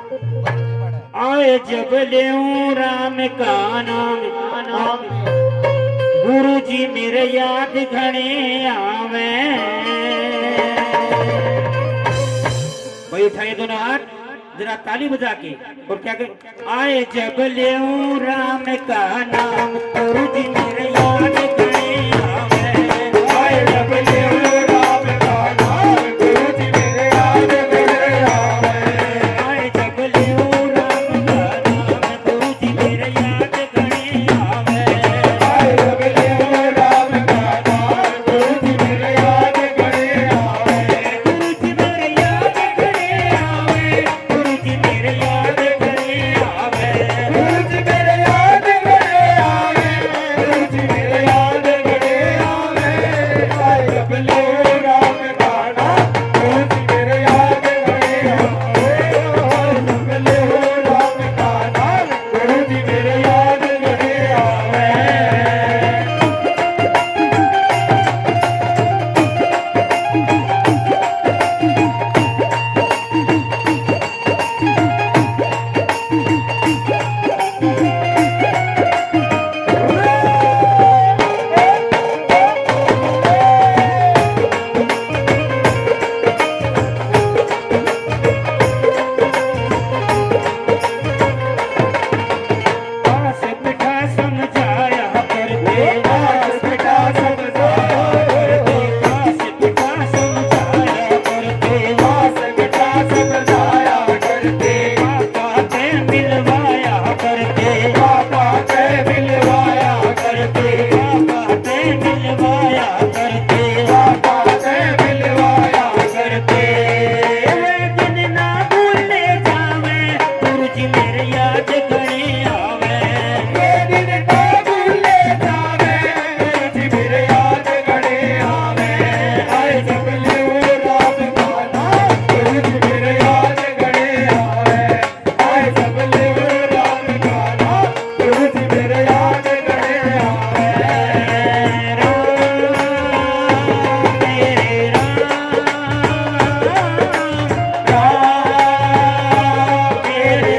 आए जब लेऊं राम का नाम गुरु जी मेरे याद घने आवे। भाई उठाइए दोनों हाथ जरा ताली बजा के और क्या करें। आए जब लेऊं राम का नाम गुरु जी मेरे याद घने आवे। आए जब लेऊं राम का नाम गुरु जी मेरे याद घने आवे। आए जब लेऊं राम का नाम गुरु जी मेरे याद घने आवे। आए जब लेऊं राम का नाम गुरु जी मेरे याद घने आवे। गुरु जी मेरे याद घने आवे। गुरु जी मेरे याद घने आवे। गुरु जी मेरे याद घने आवे। गुरु जी मेरे याद घने आवे। आए जब लेऊं राम का नाम गुरु जी मेरे याद घने आवे। आए जब लेऊं राम का नाम गुरु जी मेरे याद घने आवे। पास बिठा समझाया करते। पास बिठा समझाया करते। पास बिठा समझाया करते। पास बिठा समझाया करते। पापा के मिलवाया करते। पापा के मिलवाया करते। पापा के मिलवाया करते। पापा के मिलवाया करते। वे दिन ना भूले जावे गुरु जी मेरे याद घने आवे। वे दिन ना भूले जावे गुरु जी मेरे याद घने आवे। आए जब लेऊं राम का नाम गुरु जी मेरे याद घने आवे। आए जब लेऊं राम का नाम गुरु जी मेरे याद घने आवे। राम मेरे राम मेरे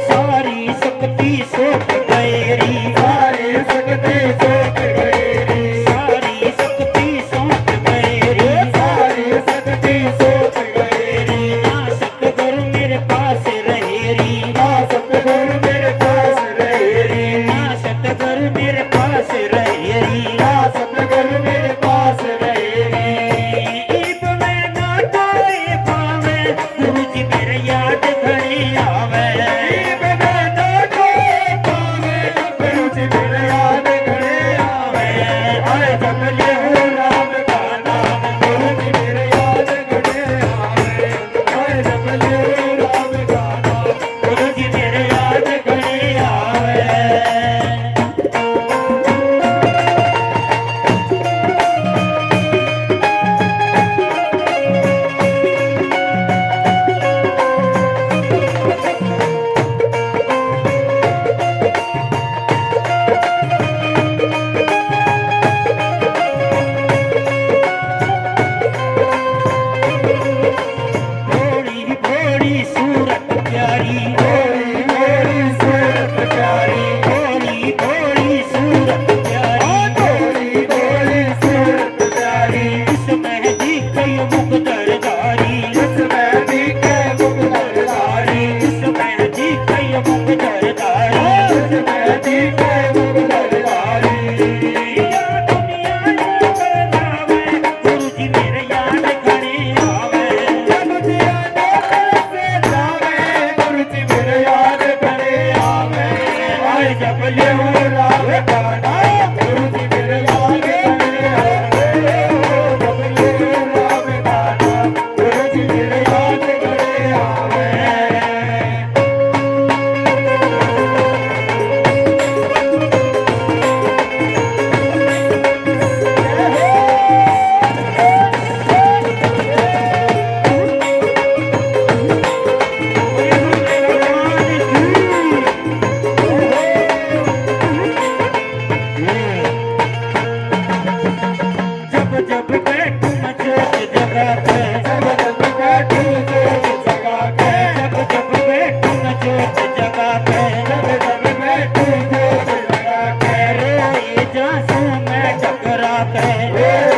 सारी शक्ति सोच गएरी। सारी शक्ति सोच गएरी। सारी शक्ति सोच गएरी। सारी शक्ति सोच गएरी। ना सतगुरु मेरे पास रहेरी। ना सतगुरु मेरे पास रहेरी। ना सतगुरु मेरे पास रहेरी। ना सतगुरु मेरे पास रहेरी। ईब में ना कोई पावे गुरु जी मेरे याद घने आवे। ईब में ना कोई पावे गुरु जी मेरे याद घने आवे। चक्रा के